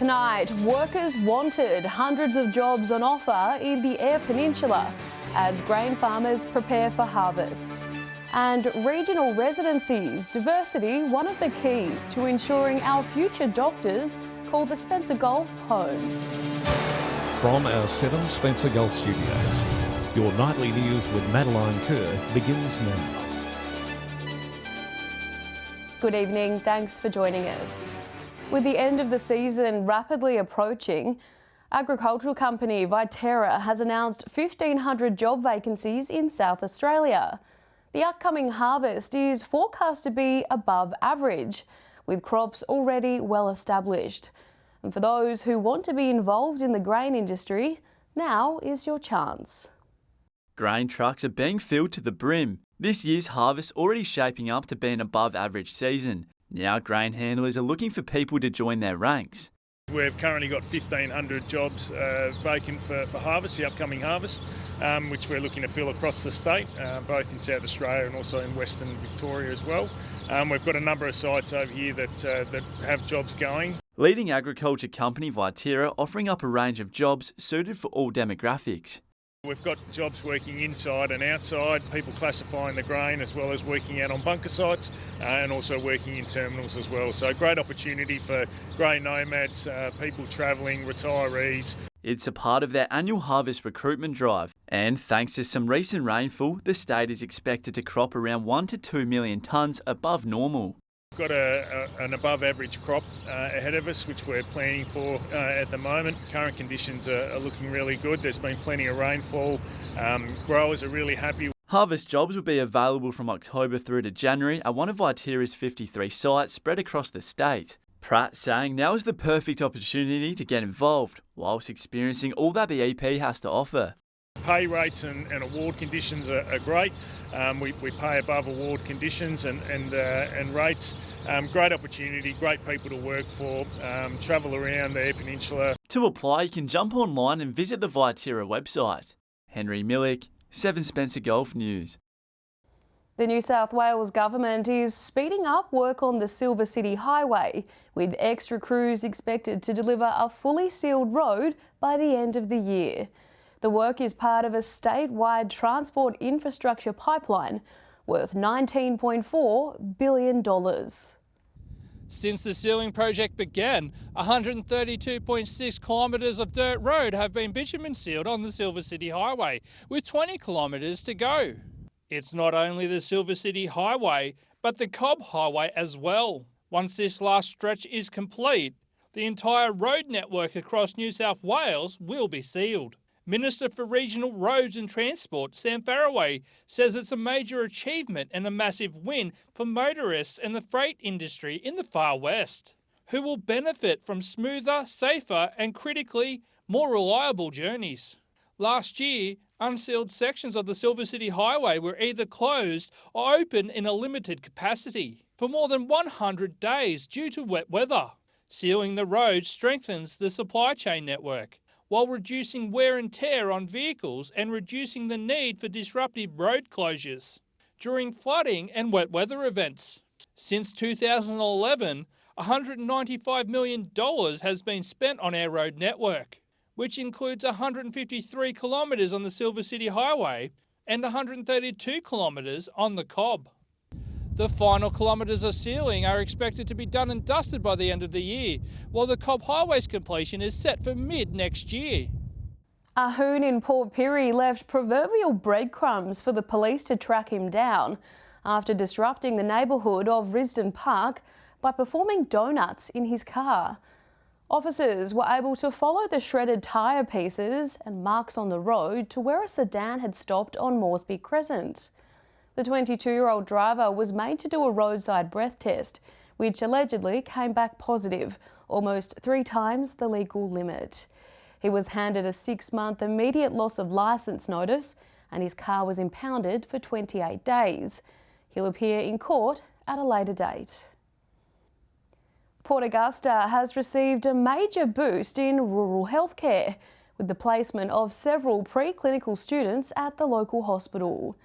Tonight, workers wanted, hundreds of jobs on offer in the Eyre Peninsula as grain farmers prepare for harvest. And regional residencies, diversity one of the keys to ensuring our future doctors call the Spencer Gulf home. From our 7 Spencer Gulf studios, your nightly news with Madeline Kerr begins now. Good evening, thanks for joining us. With the end of the season rapidly approaching, agricultural company Viterra has announced 1,500 job vacancies in South Australia. The upcoming harvest is forecast to be above average, with crops already well established. And for those who want to be involved in the grain industry, now is your chance. Grain trucks are being filled to the brim. This year's harvest already shaping up to be an above average season. Now grain handlers are looking for people to join their ranks. We've currently got 1,500 jobs vacant for harvest, the upcoming harvest, which we're looking to fill across the state, both in South Australia and also in Western Victoria as well. We've got a number of sites over here that have jobs going. Leading agriculture company Viterra offering up a range of jobs suited for all demographics. We've got jobs working inside and outside, people classifying the grain as well as working out on bunker sites and also working in terminals as well. So great opportunity for grain nomads, people travelling, retirees. It's a part of their annual harvest recruitment drive, and thanks to some recent rainfall, the state is expected to crop around 1 to 2 million tonnes above normal. We've got an above average crop ahead of us, which we're planning for at the moment. Current conditions are looking really good. There's been plenty of rainfall. Growers are really happy. Harvest jobs will be available from October through to January at one of Viterra's 53 sites spread across the state. Pratt saying now is the perfect opportunity to get involved, whilst experiencing all that the EP has to offer. Pay rates and award conditions are great. We pay above award conditions and rates. Great opportunity, great people to work for, travel around the Eyre Peninsula. To apply, you can jump online and visit the Viterra website. Henry Millick, 7 Spencer Gulf News. The New South Wales government is speeding up work on the Silver City Highway, with extra crews expected to deliver a fully sealed road by the end of the year. The work is part of a statewide transport infrastructure pipeline worth $19.4 billion. Since the sealing project began, 132.6 kilometres of dirt road have been bitumen sealed on the Silver City Highway, with 20 kilometres to go. It's not only the Silver City Highway, but the Cobb Highway as well. Once this last stretch is complete, the entire road network across New South Wales will be sealed. Minister for Regional Roads and Transport, Sam Faraway, says it's a major achievement and a massive win for motorists and the freight industry in the far west, who will benefit from smoother, safer and critically more reliable journeys. Last year, unsealed sections of the Silver City Highway were either closed or open in a limited capacity for more than 100 days due to wet weather. Sealing the road strengthens the supply chain network, while reducing wear and tear on vehicles and reducing the need for disruptive road closures during flooding and wet weather events. Since 2011, $195 million has been spent on our road network, which includes 153 kilometres on the Silver City Highway and 132 kilometres on the Cobb. The final kilometres of sealing are expected to be done and dusted by the end of the year, while the Cobb Highway's completion is set for mid-next year. A hoon in Port Pirie left proverbial breadcrumbs for the police to track him down after disrupting the neighbourhood of Risdon Park by performing donuts in his car. Officers were able to follow the shredded tyre pieces and marks on the road to where a sedan had stopped on Moresby Crescent. The 22-year-old driver was made to do a roadside breath test, which allegedly came back positive, almost 3 times the legal limit. He was handed a 6-month immediate loss of licence notice and his car was impounded for 28 days. He'll appear in court at a later date. Port Augusta has received a major boost in rural healthcare with the placement of several preclinical students at the local hospital.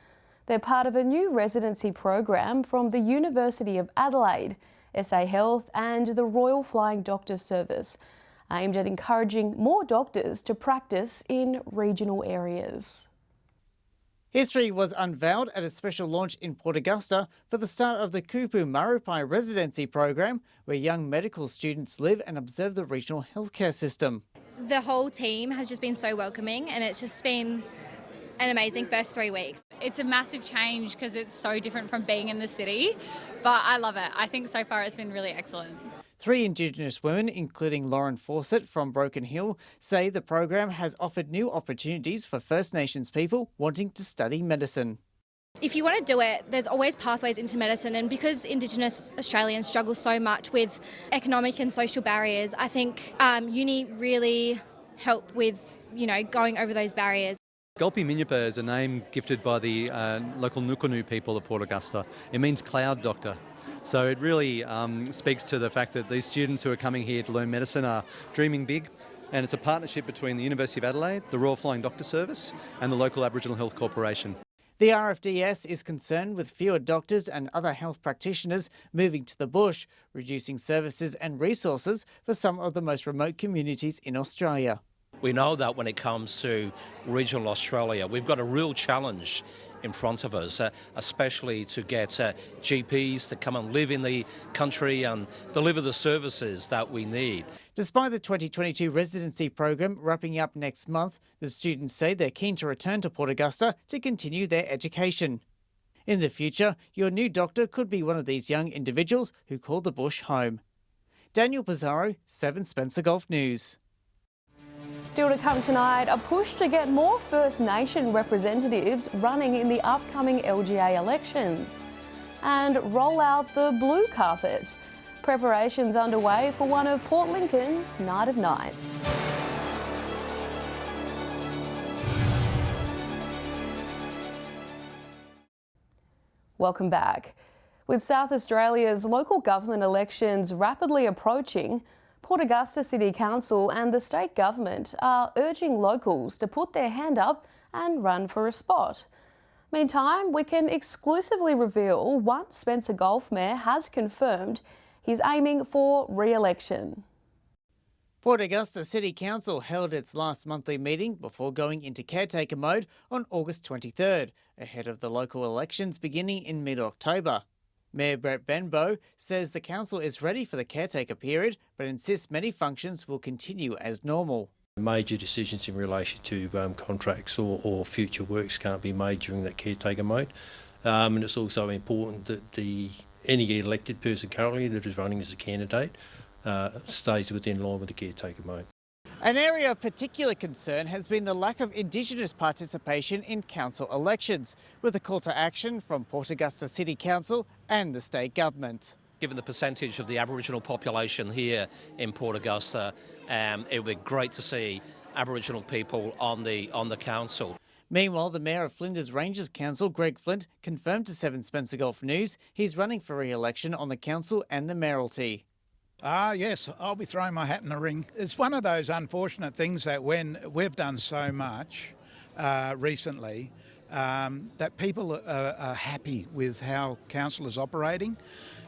They're part of a new residency program from the University of Adelaide, SA Health and the Royal Flying Doctor Service, aimed at encouraging more doctors to practice in regional areas. History was unveiled at a special launch in Port Augusta for the start of the Kupu Marupai residency program, where young medical students live and observe the regional healthcare system. The whole team has just been so welcoming, and it's just been an amazing first 3 weeks. It's a massive change because it's so different from being in the city, but I love it. I think so far it's been really excellent. 3 Indigenous women, including Lauren Fawcett from Broken Hill, say the program has offered new opportunities for First Nations people wanting to study medicine. If you want to do it, there's always pathways into medicine, and because Indigenous Australians struggle so much with economic and social barriers, I think uni really help with, going over those barriers. Gulpi Minyapa is a name gifted by the local Nukunu people of Port Augusta. It means cloud doctor. So it really speaks to the fact that these students who are coming here to learn medicine are dreaming big, and it's a partnership between the University of Adelaide, the Royal Flying Doctor Service and the local Aboriginal Health Corporation. The RFDS is concerned with fewer doctors and other health practitioners moving to the bush, reducing services and resources for some of the most remote communities in Australia. We know that when it comes to regional Australia, we've got a real challenge in front of us, especially to get GPs to come and live in the country and deliver the services that we need. Despite the 2022 residency program wrapping up next month, the students say they're keen to return to Port Augusta to continue their education. In the future, your new doctor could be one of these young individuals who call the bush home. Daniel Pizarro, 7 Spencer Gulf News. Still to come tonight, a push to get more First Nation representatives running in the upcoming LGA elections. And roll out the blue carpet. Preparations underway for one of Port Lincoln's Night of Nights. Welcome back. With South Australia's local government elections rapidly approaching, Port Augusta City Council and the state government are urging locals to put their hand up and run for a spot. Meantime, we can exclusively reveal one Spencer Gulf Mayor has confirmed he's aiming for re-election. Port Augusta City Council held its last monthly meeting before going into caretaker mode on August 23rd, ahead of the local elections beginning in mid-October. Mayor Brett Benbow says the council is ready for the caretaker period, but insists many functions will continue as normal. Major decisions in relation to contracts or future works can't be made during that caretaker mode. And it's also important that any elected person currently that is running as a candidate stays within line with the caretaker mode. An area of particular concern has been the lack of Indigenous participation in council elections, with a call to action from Port Augusta City Council and the state government. Given the percentage of the Aboriginal population here in Port Augusta, it would be great to see Aboriginal people on the council. Meanwhile, the Mayor of Flinders Ranges Council, Greg Flint, confirmed to 7 Spencer Gulf News he's running for re-election on the council and the mayoralty. Yes, I'll be throwing my hat in the ring. It's one of those unfortunate things that when we've done so much recently, that people are happy with how council is operating.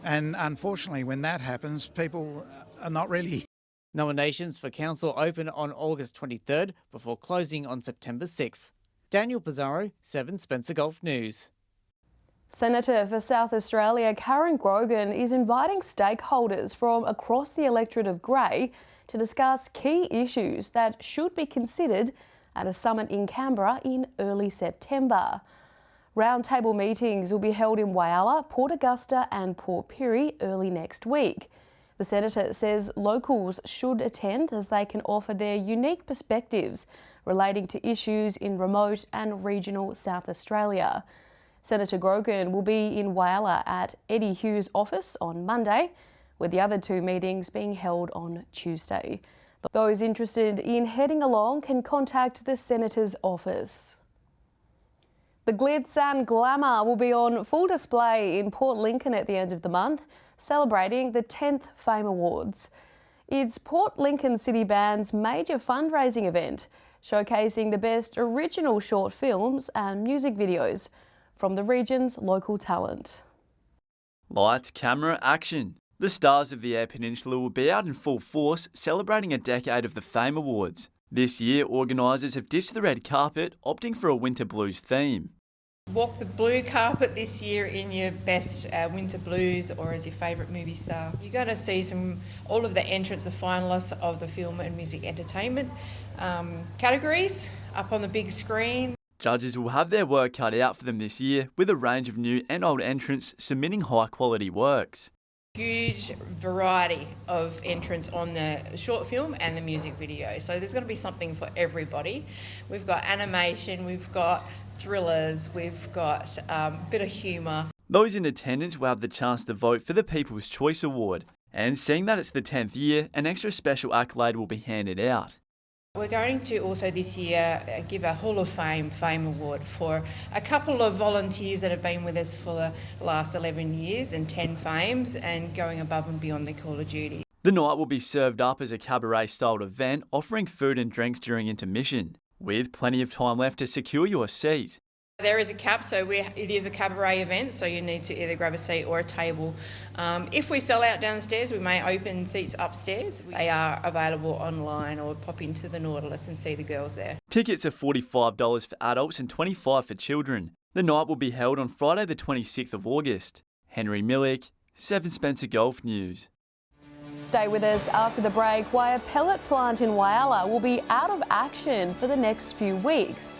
And unfortunately, when that happens, people are not really. Nominations for council open on August 23rd before closing on September 6th. Daniel Pizarro, 7 Spencer Gulf News. Senator for South Australia Karen Grogan is inviting stakeholders from across the electorate of Grey to discuss key issues that should be considered at a summit in Canberra in early September. Roundtable meetings will be held in Whyalla, Port Augusta and Port Pirie early next week. The Senator says locals should attend as they can offer their unique perspectives relating to issues in remote and regional South Australia. Senator Grogan will be in Whyalla at Eddie Hughes' office on Monday, with the other 2 meetings being held on Tuesday. Those interested in heading along can contact the Senator's office. The glitz and glamour will be on full display in Port Lincoln at the end of the month, celebrating the 10th Fame Awards. It's Port Lincoln City Band's major fundraising event, showcasing the best original short films and music videos from the region's local talent. Lights, camera, action. The stars of the Eyre Peninsula will be out in full force, celebrating a decade of the Fame Awards. This year, organisers have ditched the red carpet, opting for a winter blues theme. Walk the blue carpet this year in your best winter blues or as your favourite movie star. You're going to see all of the entrants, the finalists of the film and music entertainment categories up on the big screen. Judges will have their work cut out for them this year, with a range of new and old entrants submitting high-quality works. Huge variety of entrants on the short film and the music video. So there's going to be something for everybody. We've got animation, we've got thrillers, we've got a bit of humour. Those in attendance will have the chance to vote for the People's Choice Award. And seeing that it's the 10th year, an extra special accolade will be handed out. We're going to also this year give a Hall of Fame Award for a couple of volunteers that have been with us for the last 11 years and 10 fames and going above and beyond their call of duty. The night will be served up as a cabaret-styled event, offering food and drinks during intermission, with plenty of time left to secure your seat. There is a cab, so it is a cabaret event, so you need to either grab a seat or a table. If we sell out downstairs, we may open seats upstairs. They are available online, or pop into the Nautilus and see the girls there. Tickets are $45 for adults and $25 for children. The night will be held on Friday the 26th of August. Henry Millick, 7 Spencer Golf News. Stay with us after the break, why a pellet plant in Whyalla will be out of action for the next few weeks.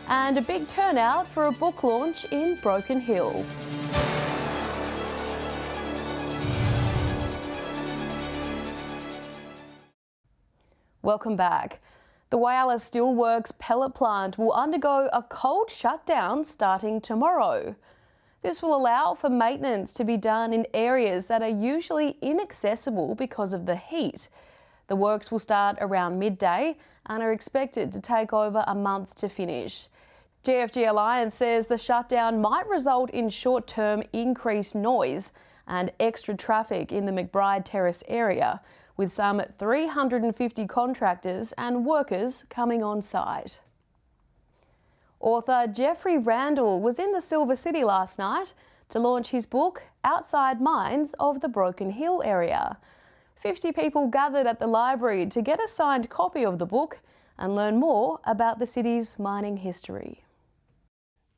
And a big turnout for a book launch in Broken Hill. Welcome back. The Whyalla Steelworks pellet plant will undergo a cold shutdown starting tomorrow. This will allow for maintenance to be done in areas that are usually inaccessible because of the heat. The works will start around midday and are expected to take over a month to finish. GFG Alliance says the shutdown might result in short-term increased noise and extra traffic in the McBride Terrace area, with some 350 contractors and workers coming on site. Author Jeffrey Randall was in the Silver City last night to launch his book Outside Mines of the Broken Hill area. 50 people gathered at the library to get a signed copy of the book and learn more about the city's mining history.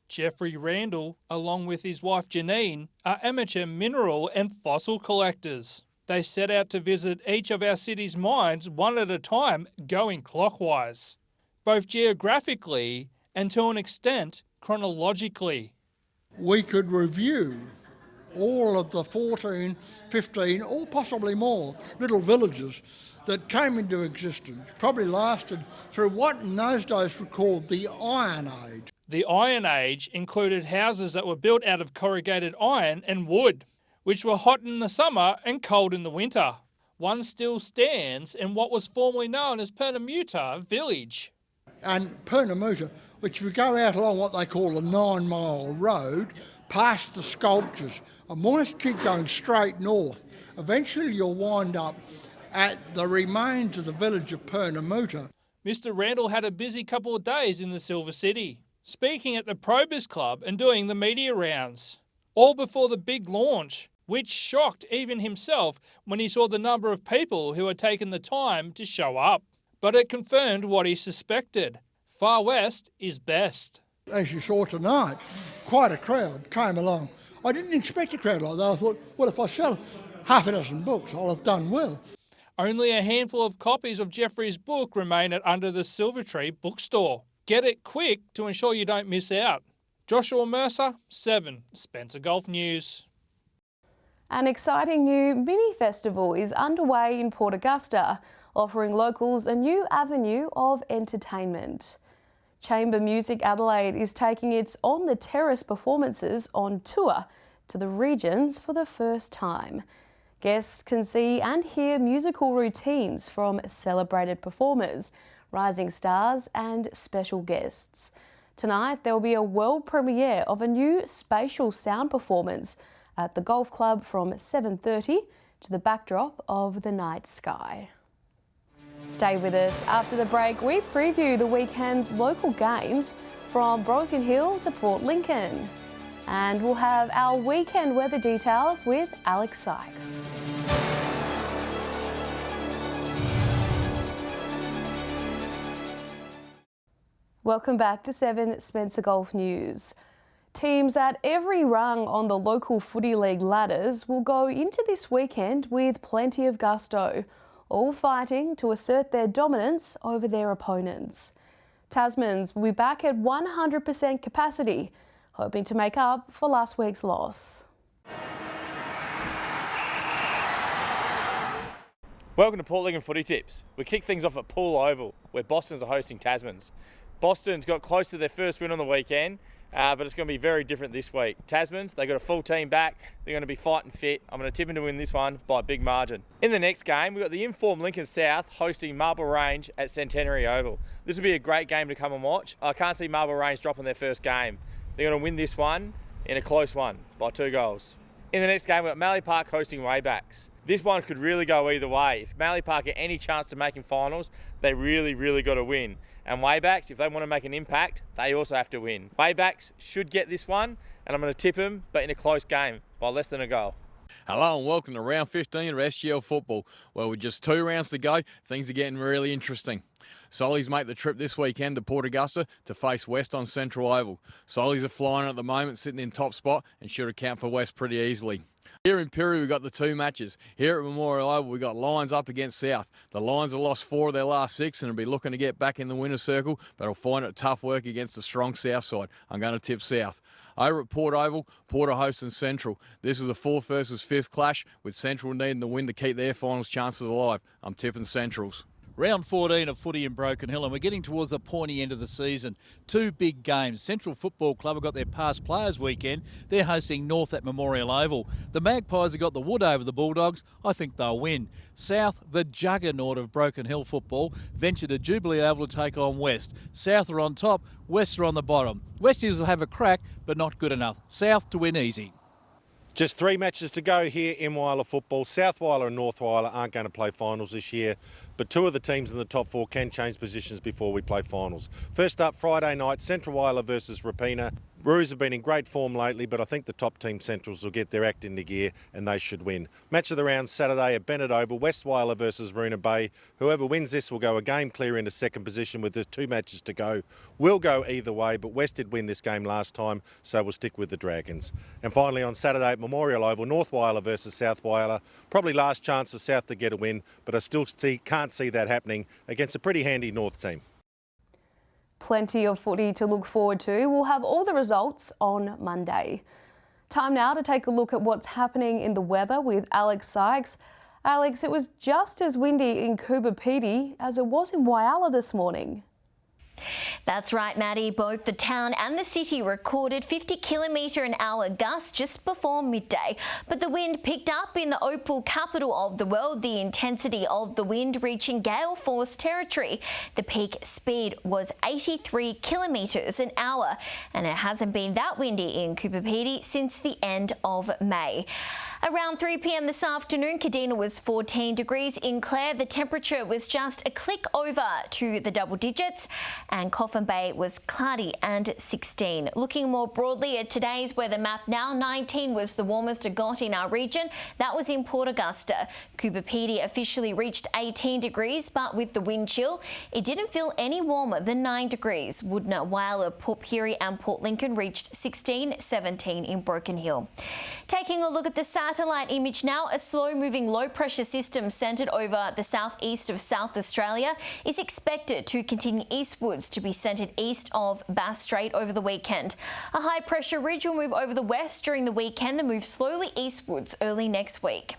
Jeffrey Randall, along with his wife Janine, are amateur mineral and fossil collectors. They set out to visit each of our city's mines one at a time, going clockwise, both geographically and to an extent chronologically. We could review all of the 14, 15 or possibly more little villages that came into existence, probably lasted through what in those days were called the Iron Age. The Iron Age included houses that were built out of corrugated iron and wood, which were hot in the summer and cold in the winter. One still stands in what was formerly known as Pernamuta village. And Pernamuta, which we go out along what they call the 9 Mile Road, past the sculptures, a moist kid going straight north. Eventually you'll wind up at the remains of the village of Pernamuta. Mr. Randall had a busy couple of days in the Silver City, speaking at the Probers Club and doing the media rounds, all before the big launch, which shocked even himself when he saw the number of people who had taken the time to show up. But it confirmed what he suspected. Far West is best. As you saw tonight, quite a crowd came along. I didn't expect a crowd like that. I thought, well, if I sell half a dozen books, I'll have done well. Only a handful of copies of Jeffrey's book remain at Under the Silver Tree bookstore. Get it quick to ensure you don't miss out. Joshua Mercer, 7 Spencer Golf News. An exciting new mini festival is underway in Port Augusta, offering locals a new avenue of entertainment. Chamber Music Adelaide is taking its On the Terrace performances on tour to the regions for the first time. Guests can see and hear musical routines from celebrated performers, rising stars and special guests. Tonight there will be a world premiere of a new spatial sound performance at the golf club from 7:30 to the backdrop of the night sky. Stay with us. After the break, we preview the weekend's local games from Broken Hill to Port Lincoln. And we'll have our weekend weather details with Alex Sykes. Welcome back to 7 Spencer Golf News. Teams at every rung on the local footy league ladders will go into this weekend with plenty of gusto, all fighting to assert their dominance over their opponents. Tasmans will be back at 100% capacity, hoping to make up for last week's loss. Welcome to Port Lincoln Footy Tips. We kick things off at Poole Oval, where Boston's are hosting Tasmans. Boston's got close to their first win on the weekend, but it's going to be very different this week. Tasmans, they've got a full team back. They're going to be fighting fit. I'm going to tip them to win this one by a big margin. In the next game, we've got the informed Lincoln South hosting Marble Range at Centenary Oval. This will be a great game to come and watch. I can't see Marble Range dropping their first game. They're going to win this one in a close one by 2 goals. In the next game, we've got Mallee Park hosting Waybacks. This one could really go either way. If Mallee Park get any chance to making finals, they really got to win. And Waybacks, if they want to make an impact, they also have to win. Waybacks should get this one, and I'm going to tip them, but in a close game by less than a goal. Hello and welcome to round 15 of SGL football. Well, with just 2 rounds to go, things are getting really interesting. Solies make the trip this weekend to Port Augusta to face West on Central Oval. Solies are flying at the moment, sitting in top spot, and should account for West pretty easily. Here in Pirie, we've got the 2 matches. Here at Memorial Oval, we've got Lions up against South. The Lions have lost 4 of their last 6 and will be looking to get back in the winner's circle, but will find it tough work against the strong South side. I'm going to tip South. Over at Port Oval, Port are hosting Central. This is a 4th versus 5th clash, with Central needing the win to keep their finals chances alive. I'm tipping Centrals. Round 14 of footy in Broken Hill, and we're getting towards the pointy end of the season. 2 big games. Central Football Club have got their past players weekend. They're hosting North at Memorial Oval. The Magpies have got the wood over the Bulldogs. I think they'll win. South, the juggernaut of Broken Hill football, venture to Jubilee Oval to take on West. South are on top, West are on the bottom. Westies will have a crack, but not good enough. South to win easy. Just 3 matches to go here in Wyler football. South Wyler and North Wyler aren't going to play finals this year, but 2 of the teams in the top 4 can change positions before we play finals. First up, Friday night, Central Wyler versus Rapina. Roos have been in great form lately, but I think the top team Centrals will get their act into gear and they should win. Match of the round Saturday at Bennett Oval, West Wyler versus Roona Bay. Whoever wins this will go a game clear into second position with just 2 matches to go. Will go either way, but West did win this game last time, so we'll stick with the Dragons. And finally on Saturday at Memorial Oval, North Wyler versus South Wyler. Probably last chance for South to get a win, but I still can't see that happening against a pretty handy North team. Plenty of footy to look forward to. We'll have all the results on Monday. Time now to take a look at what's happening in the weather with Alex Sykes. Alex, it was just as windy in Coober Pedy as it was in Whyalla this morning. That's right, Maddie. Both the town and the city recorded 50-kilometre-an-hour gusts just before midday. But the wind picked up in the opal capital of the world, the intensity of the wind reaching gale force territory. The peak speed was 83 kilometres an hour, and it hasn't been that windy in Coober Pedy since the end of May. Around 3 p.m. this afternoon, Kadina was 14 degrees. In Clare, the temperature was just a click over to the double digits, and Coffin Bay was cloudy and 16. Looking more broadly at today's weather map now, 19 was the warmest it got in our region. That was in Port Augusta. Coober Pedy officially reached 18 degrees, but with the wind chill, it didn't feel any warmer than 9 degrees. Woodner, Whyalla, Port Pirie and Port Lincoln reached 16, 17 in Broken Hill. Taking a look at the satellite image now, a slow-moving low-pressure system centred over the southeast of South Australia is expected to continue eastwards to be centred east of Bass Strait over the weekend. A high-pressure ridge will move over the west during the weekend and move slowly eastwards early next week.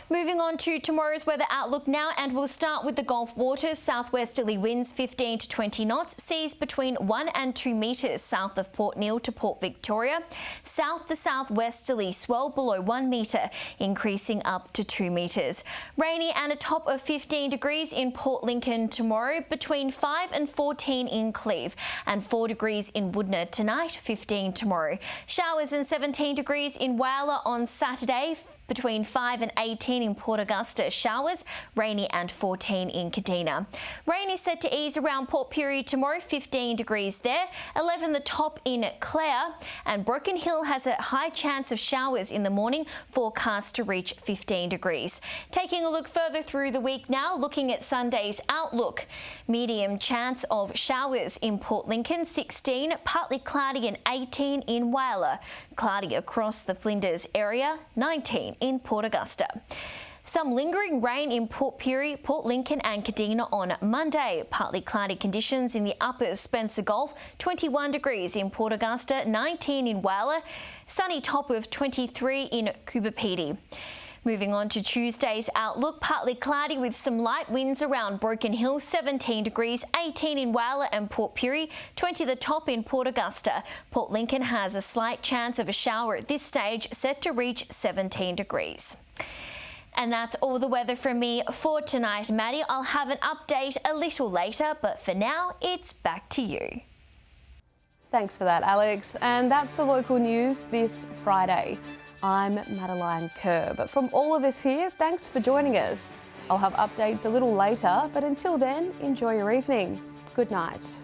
Moving on to tomorrow's weather outlook now, and we'll start with the Gulf waters. Southwesterly winds 15 to 20 knots, seas between 1 and 2 metres south of Port Neal to Port Victoria. South to southwesterly swell below 1 metre, increasing up to 2 metres. Rainy and a top of 15 degrees in Port Lincoln tomorrow, between 5 and 14 in Cleve, and 4 degrees in Woodner tonight, 15 tomorrow. Showers and 17 degrees in Whyalla on Saturday, between 5 and 18 in Port Augusta. Showers, rainy and 14 in Kadina. Rain is set to ease around Port Pirie tomorrow, 15 degrees there, 11 the top in Clare, and Broken Hill has a high chance of showers in the morning, forecast to reach 15 degrees. Taking a look further through the week now, looking at Sunday's outlook. Medium chance of showers in Port Lincoln, 16, partly cloudy and 18 in Whyalla. Cloudy across the Flinders area, 19 in Port Augusta. Some lingering rain in Port Pirie, Port Lincoln and Kadina on Monday. Partly cloudy conditions in the upper Spencer Gulf, 21 degrees in Port Augusta, 19 in Whyalla, sunny top of 23 in Coober Pedy. Moving on to Tuesday's outlook, partly cloudy with some light winds around Broken Hill, 17 degrees, 18 in Whyalla and Port Pirie, 20 the top in Port Augusta. Port Lincoln has a slight chance of a shower at this stage, set to reach 17 degrees. And that's all the weather from me for tonight, Maddie. I'll have an update a little later, but for now, it's back to you. Thanks for that, Alex. And that's the local news this Friday. I'm Madeline Kerr. But from all of us here, thanks for joining us. I'll have updates a little later, but until then, enjoy your evening. Good night.